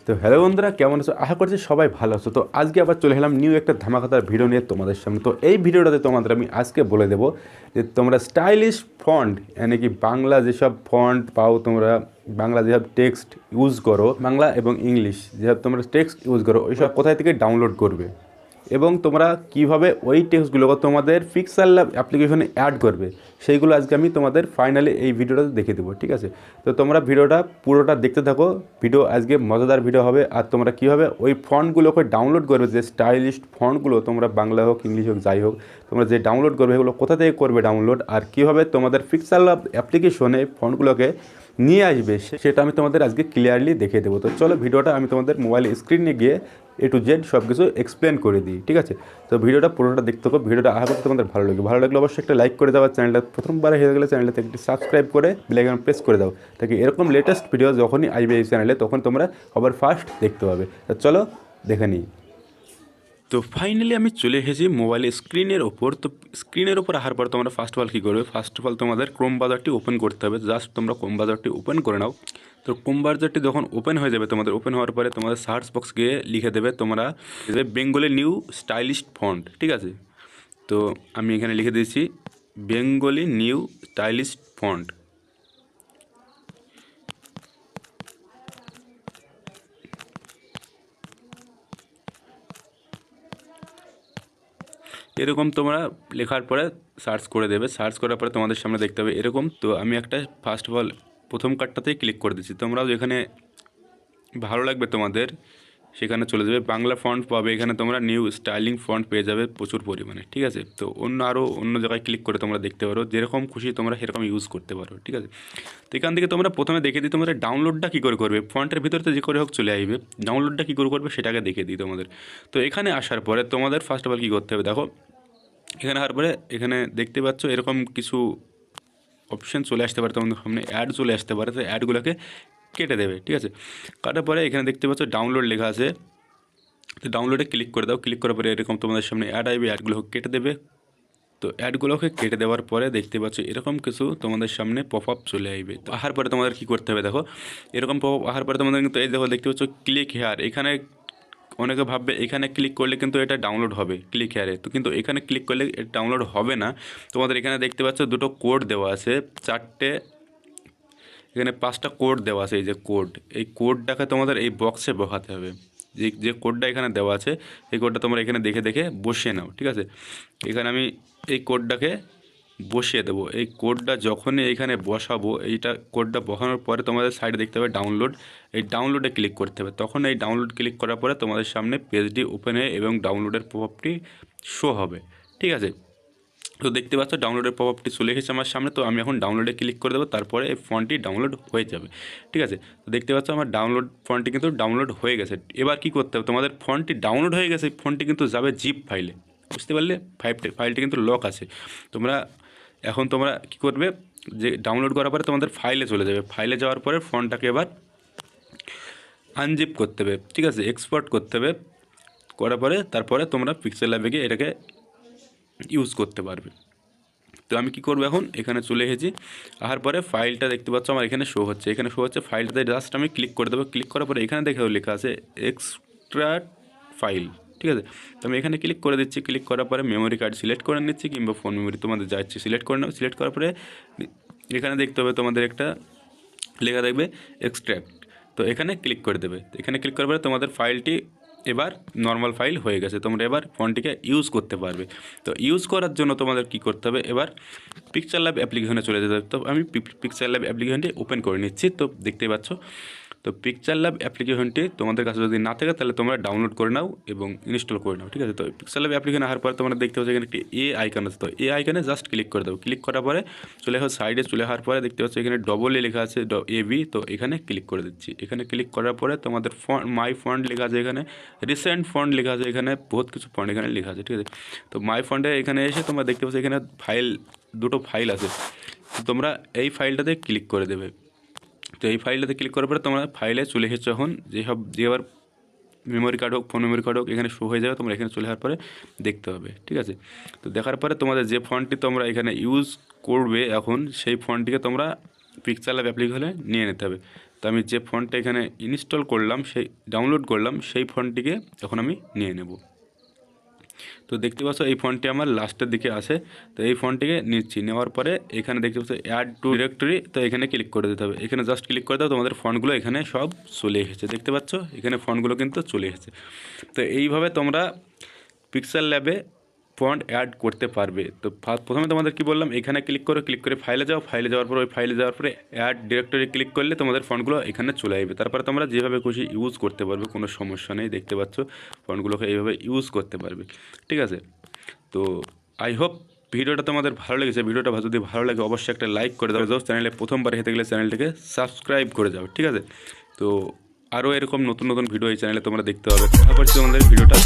তো হ্যালো বন্ধুরা, কেমন আছো? আশা করছি সবাই ভালো আছো। তো আজকে আবার চলে এলাম নিউ একটা ধামাকাদার ভিডিও নিয়ে তোমাদের সামনে। তো এই ভিডিওটাতে তোমাদের আমি আজকে বলে দেবো যে তোমরা স্টাইলিশ ফন্ট মানে কি বাংলা যেসব ফন্ট পাও, তোমরা বাংলা যেসব টেক্সট ইউজ করো, বাংলা এবং ইংলিশ যেসব তোমরা টেক্সট ইউজ করো, ওইসব কোথায় থেকে ডাউনলোড করবে এবং তোমরা কিভাবে ওই টেক্সটগুলোকে তোমাদের পিক্সেল ল্যাব অ্যাপ্লিকেশনে অ্যাড করবে, সেইগুলো আজকে আমি তোমাদের ফাইনালি এই ভিডিওটাতে দেখে দেবো। ঠিক আছে, তো তোমরা ভিডিওটা পুরোটা দেখতে থাকো। ভিডিও আজকে মজাদার ভিডিও হবে। আর তোমরা কীভাবে ওই ফন্টগুলোকে ডাউনলোড করবে, যে স্টাইলিশ ফন্টগুলো তোমরা বাংলা হোক ইংলিশ হোক যাই হোক তোমরা যে ডাউনলোড করবে, এগুলো কোথা থেকে করবে ডাউনলোড, আর কীভাবে তোমাদের পিক্সেল ল্যাব অ্যাপ্লিকেশনে ফন্টগুলোকে নিয়ে আসবে সেটা আমি তোমাদের আজকে ক্লিয়ারলি দেখিয়ে দেবো। তো চলো ভিডিওটা আমি তোমাদের মোবাইলে স্ক্রিনে গিয়ে A to Z সব কিছু এক্সপ্লেন করে দিই। ঠিক আছে, তো ভিডিওটা পুরোটা দেখতে থাকো। ভিডিওটা আশা করতে তোমাদের ভালো লাগলে অবশ্যই একটা লাইক করে দাও। চ্যানেলটা প্রথমবার হয়ে গেলে চ্যানেলটাতে একটি সাবস্ক্রাইব করে বেল আইকন প্রেস করে দাও, তাকে এরকম লেটেস্ট ভিডিও যখনই আসবে এই চ্যানেলে তখন তোমরা আবার ফার্স্ট দেখতে পাবে। তো চলো দেখে নিই। তো ফাইনালি আমি চলে এসেছি মোবাইলের স্ক্রিনের ওপর। তো স্ক্রিনের ওপর আসার পর তোমরা ফার্স্ট অফ অল কী করবে, ফার্স্ট অফ অল তোমাদের ক্রোম ব্রাউজারটি ওপেন করতে হবে। জাস্ট তোমরা ক্রোম ব্রাউজারটি ওপেন করে নাও। তো ক্রোম ব্রাউজারটি যখন ওপেন হয়ে যাবে, তোমাদের ওপেন হওয়ার পরে তোমাদের সার্চ বক্স গিয়ে লিখে দেবে তোমরা বেঙ্গলি নিউ স্টাইলিশ ফন্ট। ঠিক আছে, তো আমি এখানে লিখে দিয়েছি বেঙ্গলি নিউ স্টাইলিশ ফন্ট। এরকম তোমরা লেখার পরে সার্চ করে দেবে। সার্চ করার পরে তোমাদের সামনে দেখতে হবে এরকম। তো আমি একটা ফার্স্ট অফ অল প্রথম কার্ডটাতেই ক্লিক করে দিচ্ছি। তোমরাও যেখানে ভালো লাগবে তোমাদের সেখানে চলে যাবে। বাংলা ফন্ট পাবে, এখানে তোমরা নিউ স্টাইলিং ফন্ট পেয়ে যাবে প্রচুর পরিমাণে। ঠিক আছে, তো অন্য জায়গায় ক্লিক করে তোমরা দেখতে পারো, যেরকম খুশি তোমরা সেরকম ইউজ করতে পারো। ঠিক আছে, তো এখান থেকে তোমরা প্রথমে দেখে দিই তোমরা ডাউনলোডটা কী করে করবে। ফন্টের ভিতরে তো যে করে হোক চলে আসবে, ডাউনলোডটা কী করে করবে সেটাকে দেখে দিই তোমাদের। তো এখানে আসার পরে তোমাদের ফার্স্ট অফ অল কী করতে হবে, দেখো এখানে আসার পরে এখানে দেখতে পাচ্ছ এরকম কিছু অপশান চলে আসতে পারে তোমাদের সামনে, অ্যাড চলে আসতে পারে। তো অ্যাডগুলোকে কেটে দেবে। ঠিক আছে, কাটার পরে এখানে দেখতে পাচ্ছ ডাউনলোড লেখা আছে, তো ডাউনলোডে ক্লিক করে দাও। ক্লিক করার পরে এরকম তোমাদের সামনে অ্যাড আসবে, অ্যাডগুলোকে কেটে দেবে। তো অ্যাডগুলোকে কেটে দেওয়ার পরে দেখতে পাচ্ছ এরকম কিছু তোমাদের সামনে পপ আপ চলে আসবে। তো আসার পরে তোমাদের কী করতে হবে, দেখো এরকম পপ আপ আসার পরে তোমাদের কিন্তু এই দেখো দেখতে পাচ্ছ ক্লিক হেয়ার। এখানে অনেকে ভাববে এখানে ক্লিক করলে কিন্তু এটা ডাউনলোড হবে ক্লিক হেয়ারে, তো কিন্তু এখানে ক্লিক করলে এটা ডাউনলোড হবে না। তোমাদের এখানে দেখতে পাচ্ছ দুটো কোড দেওয়া আছে, চারটে এখানে 5টা কোড দেওয়া আছে। এই যে কোড, এই কোডটাকে তোমাদের এই বক্সে বসাতে হবে। যে কোডটা এখানে দেওয়া আছে এই কোডটা তোমরা এখানে দেখে দেখে বসিয়ে নাও। ঠিক আছে, এখানে আমি এই কোডটাকে বসিয়ে দেবো। এই কোডটা যখনই এখানে বসাবো, এইটা কোডটা বসানোর পরে তোমাদের সাইডে দেখতে হবে ডাউনলোড, এই ডাউনলোডে ক্লিক করতে হবে। তখন এই ডাউনলোড ক্লিক করার পরে তোমাদের সামনে পেজটি ওপেন হয়ে এবং ডাউনলোডের প্রভাবটি শো হবে। ঠিক আছে, তো দেখতে পাচ্ছ ডাউনলোডের পপআপটি চলে এসেছে আমার সামনে। তো আমি এখন ডাউনলোডে ক্লিক করে দেবো, তারপরে এই ফন্টটি ডাউনলোড হয়ে যাবে। ঠিক আছে, তো দেখতে পাচ্ছ আমার ফন্টটি কিন্তু ডাউনলোড হয়ে গেছে। এবার কি করতে হবে, তোমাদের ফন্টটি ডাউনলোড হয়ে গেছে, ফন্টটি কিন্তু যাবে জিপ ফাইলে। বুঝতে পারলে, ফাইলটি কিন্তু লক আছে। তোমরা কী করবে, যে ডাউনলোড করার পরে তোমাদের ফাইলে চলে যাবে। ফাইলে যাওয়ার পরে ফন্টটাকে এবার আনজিপ করতে হবে। ঠিক আছে, এক্সপোর্ট করতে হবে। করার পরে তারপরে তোমরা পিক্সেল ল্যাবে গিয়ে এটাকে ইউজ করতে পারবে। তো আমি কী করবো, এখন এখানে চলে এসেছি। আসার পরে ফাইলটা দেখতে পাচ্ছ আমার এখানে শো হচ্ছে, ফাইলটাতে জাস্ট আমি ক্লিক করে দেবো। ক্লিক করার পরে এখানে দেখে লেখা আছে এক্সট্রাক্ট ফাইল। ঠিক আছে, তো আমি এখানে ক্লিক করে দিচ্ছি। ক্লিক করার পরে মেমোরি কার্ড সিলেক্ট করে নিচ্ছি, কিংবা ফোন মেমোরি তোমাদের যা ইচ্ছে সিলেক্ট করে নাও। সিলেক্ট করার পরে এখানে দেখতে হবে তোমাদের একটা লেখা দেখবে এক্সট্রাক্ট, তো এখানে ক্লিক করে দেবে। এখানে ক্লিক করার পরে তোমাদের ফাইলটি এবার নর্মাল ফাইল হয়ে গেছে। তোমরা এবার ফন্টটিকে ইউজ করতে পারবে। তো ইউজ করার জন্য তোমাদের কি করতে হবে, এবার পিকচার ল্যাব অ্যাপ্লিকেশনে চলে যেতে হবে। তো আমি পিকচার ল্যাব অ্যাপ্লিকেশনটি ওপেন করে নিচ্ছি। তো দেখতেই পাচ্ছ, তো পিকচার ল্যাব অ্যাপ্লিকেশনটি তোমাদের কাছে যদি না থাকে তাহলে তোমরা ডাউনলোড করে নাও এবং ইনস্টল করে নাও। ঠিক আছে, তো পিকচার ল্যাব অ্যাপ্লিকেশন আসার পরে তোমরা দেখতে পাচ্ছ এখানে একটি আইকন আছে। তো আইকনে জাস্ট ক্লিক করে দেবো। ক্লিক করার পরে চলে আসো সাইডে, চলে আসার পরে দেখতে পাচ্ছ এখানে ডবল লেখা আছে এবি, তো এখানে ক্লিক করে দিচ্ছি। এখানে ক্লিক করার পরে তোমাদের মাই ফন্ট লেখা আছে, এখানে রিসেন্ট ফন্ট লেখা আছে, এখানে বহুত কিছু ফন্ট এখানে লেখা আছে। ঠিক আছে, তো মাই ফন্টে এখানে এসে তোমরা দেখতে পাচ্ছ এখানে দুটো ফাইল আছে। তো তোমরা এই ফাইলটাতে ক্লিক করে দেবে। তো এই ফাইলটাতে ক্লিক করার পরে তোমরা ফাইলে চলে এসেছো। এখন যেবার মেমোরি কার্ড হোক, ফোন মেমোরি কার্ড হোক, এখানে শো হয়ে যাবে। তোমরা এখানে চলে আসার পরে দেখতে হবে। ঠিক আছে, তো দেখার পরে তোমাদের যে ফন্টটি তোমরা এখানে ইউজ করবে এখন, সেই ফন্টটিকে তোমরা পিকচার ল্যাব অ্যাপ্লিকেশনে নিয়ে নিতে হবে। তো আমি যে ফন্টটা এখানে ইনস্টল করলাম, সেই ডাউনলোড করলাম, সেই ফন্টটিকে এখন আমি নিয়ে নেব। তো দেখতে পাচ্ছ এই ফন্টটি আমার লাস্টের দিকে আসে। তো এই ফন্টটিকে নিচ্ছি, নেওয়ার পরে এখানে দেখতে পাচ্ছ অ্যাড টু ডিরেক্টরি, তো এখানে ক্লিক করে দিতে হবে। এখানে জাস্ট ক্লিক করে দাও, তোমাদের ফন্টগুলো এখানে সব চলে এসেছে। দেখতে পাচ্ছ এখানে ফন্টগুলো কিন্তু চলে এসেছে। তো এইভাবে তোমরা পিক্সেল ল্যাবে ফন্ট অ্যাড করতে পারবে। তো প্রথমে তোমাদের কি বললাম, এখানে ক্লিক করো, ক্লিক করে ফাইলে যাও, ফাইলে যাওয়ার পরে ওই ফাইলে যাওয়ার পরে অ্যাড ডিরেক্টরি ক্লিক করলে তোমাদের ফন্টগুলো এখানে চলে আসবে। তারপরে তোমরা যেভাবে খুশি ইউজ করতে পারবে, কোনো সমস্যা নেই। দেখতে পাচ্ছ ফন্টগুলোকে এইভাবে ইউজ করতে পারবে, ঠিক আছে। তো আই হোপ ভিডিওটা তোমাদের ভালো লেগেছে। ভিডিওটা যদি ভালো লাগে অবশ্যই একটা লাইক করে দাও। চ্যানেলে প্রথমবার হেঁটে গেলে চ্যানেলটিকে সাবস্ক্রাইব করে যাও, ঠিক আছে। তো আরও এরকম নতুন নতুন ভিডিও এই চ্যানেলে তোমরা দেখতে পাবে। আশা করছি তোমাদের ভিডিওটা